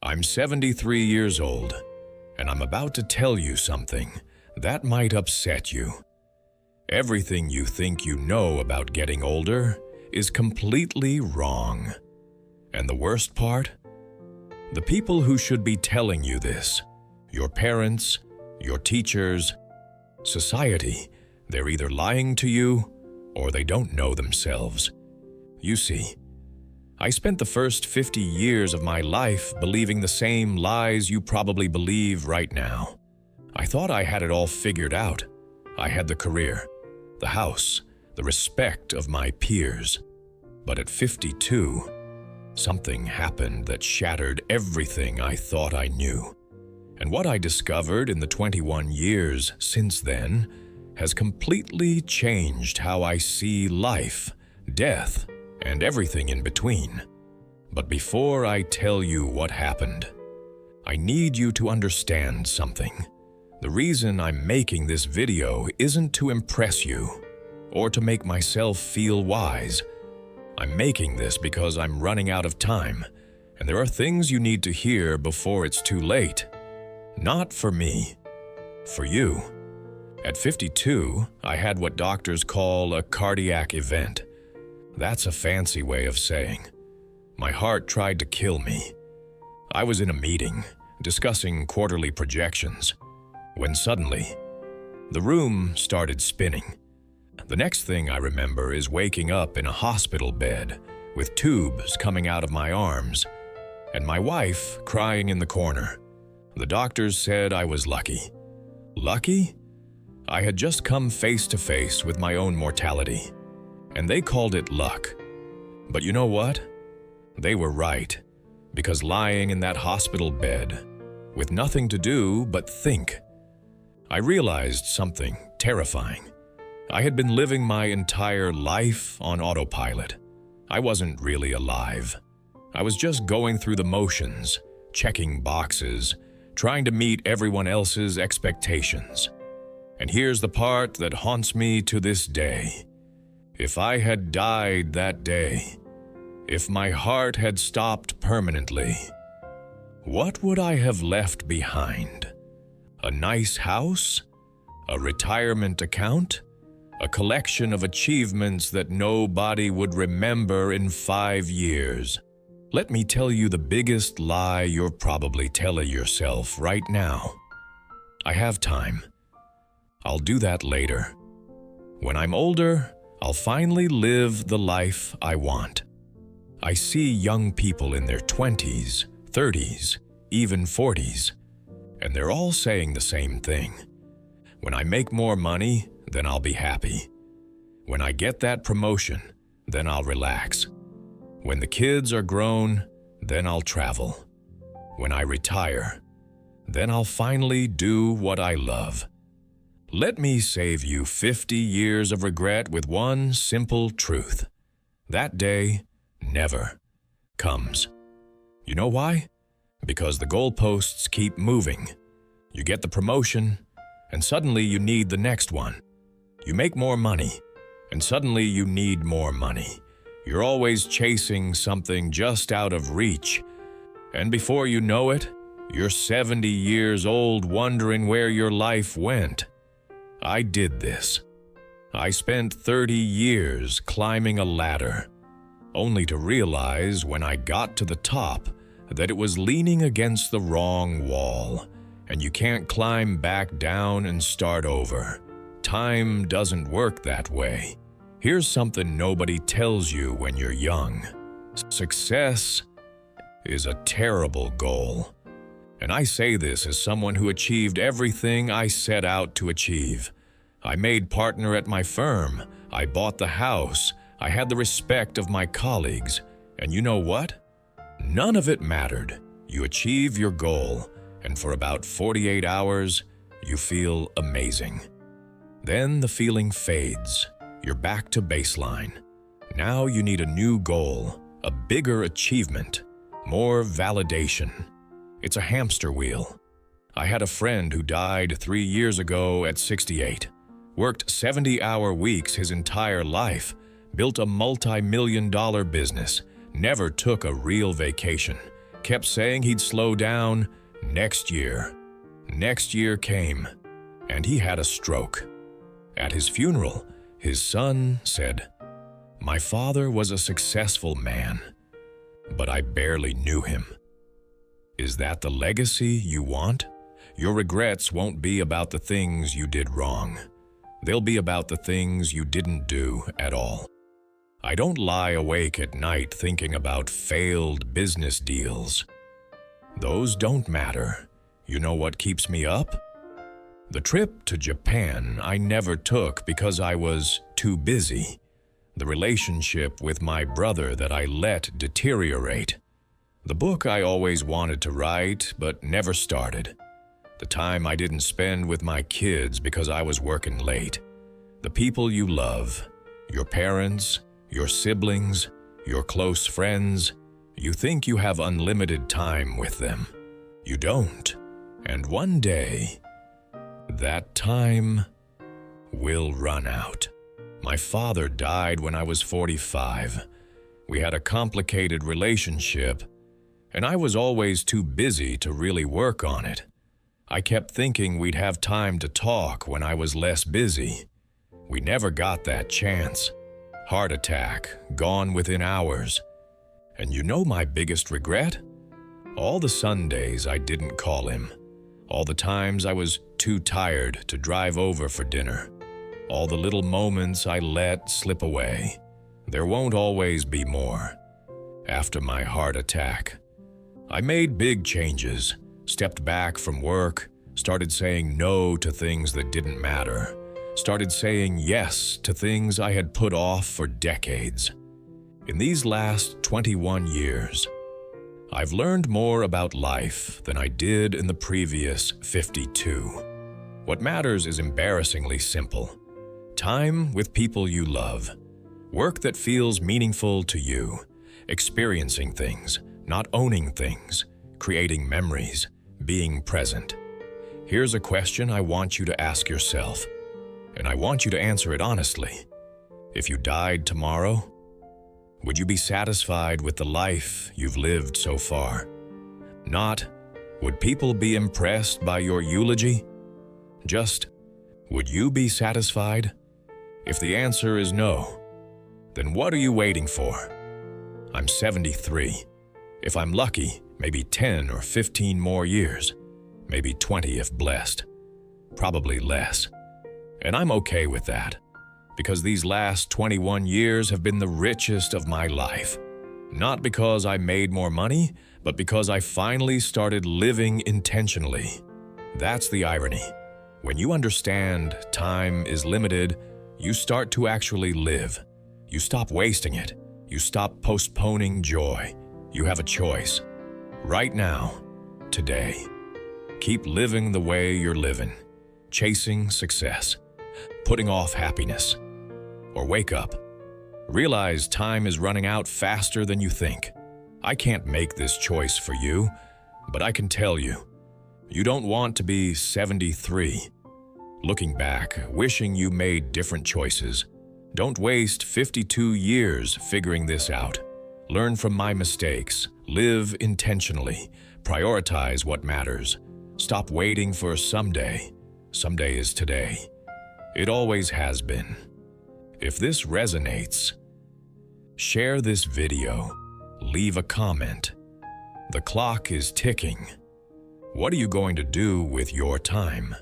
I'm 73 years old, and I'm about to tell you something that might upset you. Everything you think you know about getting older is completely wrong. And the worst part? The people who should be telling you this, your parents, your teachers, society, they're either lying to you or they don't know themselves. You see, I spent the first 50 years of my life believing the same lies you probably believe right now. I thought I had it all figured out. I had the career, the house, the respect of my peers. But at 52, something happened that shattered everything I thought I knew. And what I discovered in the 21 years since then has completely changed how I see life, death, and everything in between. But before I tell you what happened, I need you to understand something. The reason I'm making this video isn't to impress you or to make myself feel wise. I'm making this because I'm running out of time, and there are things you need to hear before it's too late. Not for me, for you. At 52, I had what doctors call a cardiac event. That's a fancy way of saying my heart tried to kill me. I was in a meeting, discussing quarterly projections, when suddenly, the room started spinning. The next thing I remember is waking up in a hospital bed with tubes coming out of my arms, and my wife crying in the corner. The doctors said I was lucky. Lucky? I had just come face to face with my own mortality, and they called it luck. But you know what? They were right, because lying in that hospital bed, with nothing to do but think, I realized something terrifying. I had been living my entire life on autopilot. I wasn't really alive. I was just going through the motions, checking boxes, trying to meet everyone else's expectations. And here's the part that haunts me to this day. If I had died that day, if my heart had stopped permanently, what would I have left behind? A nice house? A retirement account? A collection of achievements that nobody would remember in 5 years? Let me tell you the biggest lie you're probably telling yourself right now. I have time. I'll do that later. When I'm older, I'll finally live the life I want. I see young people in their 20s, 30s, even 40s, and they're all saying the same thing. When I make more money, then I'll be happy. When I get that promotion, then I'll relax. When the kids are grown, then I'll travel. When I retire, then I'll finally do what I love. Let me save you 50 years of regret with one simple truth. That day never comes. You know why? Because the goalposts keep moving. You get the promotion, and suddenly you need the next one. You make more money, and suddenly you need more money. You're always chasing something just out of reach. And before you know it, you're 70 years old wondering where your life went. I did this. I spent 30 years climbing a ladder, only to realize when I got to the top that it was leaning against the wrong wall, and you can't climb back down and start over. Time doesn't work that way. Here's something nobody tells you when you're young. Success is a terrible goal. And I say this as someone who achieved everything I set out to achieve. I made partner at my firm. I bought the house. I had the respect of my colleagues. And you know what? None of it mattered. You achieve your goal, and for about 48 hours, you feel amazing. Then the feeling fades. You're back to baseline. Now you need a new goal, a bigger achievement, more validation. It's a hamster wheel. I had a friend who died 3 years ago at 68, worked 70-hour weeks his entire life, built a multi-million-dollar business, never took a real vacation, kept saying he'd slow down next year. Next year came, and he had a stroke. At his funeral, his son said, "My father was a successful man, but I barely knew him." Is that the legacy you want? Your regrets won't be about the things you did wrong. They'll be about the things you didn't do at all. I don't lie awake at night thinking about failed business deals. Those don't matter. You know what keeps me up? The trip to Japan I never took because I was too busy. The relationship with my brother that I let deteriorate. The book I always wanted to write but never started. The time I didn't spend with my kids because I was working late. The people you love, your parents, your siblings, your close friends, you think you have unlimited time with them. You don't. And one day, that time will run out. My father died when I was 45. We had a complicated relationship, and I was always too busy to really work on it. I kept thinking we'd have time to talk when I was less busy. We never got that chance. Heart attack, gone within hours. And you know my biggest regret? All the Sundays I didn't call him. All the times I was too tired to drive over for dinner. All the little moments I let slip away. There won't always be more. After my heart attack, I made big changes, stepped back from work, started saying no to things that didn't matter, started saying yes to things I had put off for decades. In these last 21 years, I've learned more about life than I did in the previous 52. What matters is embarrassingly simple. Time with people you love. Work that feels meaningful to you. Experiencing things, not owning things. Creating memories. Being present. Here's a question I want you to ask yourself, and I want you to answer it honestly. If you died tomorrow, would you be satisfied with the life you've lived so far? Not, would people be impressed by your eulogy? Just, would you be satisfied? If the answer is no, then what are you waiting for? I'm 73. If I'm lucky, maybe 10 or 15 more years. Maybe 20 if blessed. Probably less. And I'm okay with that, because these last 21 years have been the richest of my life. Not because I made more money, but because I finally started living intentionally. That's the irony. When you understand time is limited, you start to actually live. You stop wasting it. You stop postponing joy. You have a choice. Right now, today. Keep living the way you're living, chasing success, putting off happiness. Or wake up. Realize time is running out faster than you think. I can't make this choice for you, but I can tell you, you don't want to be 73. Looking back, wishing you made different choices. Don't waste 52 years figuring this out. Learn from my mistakes. Live intentionally. Prioritize what matters. Stop waiting for someday. Someday is today. It always has been. If this resonates, share this video. Leave a comment. The clock is ticking. What are you going to do with your time?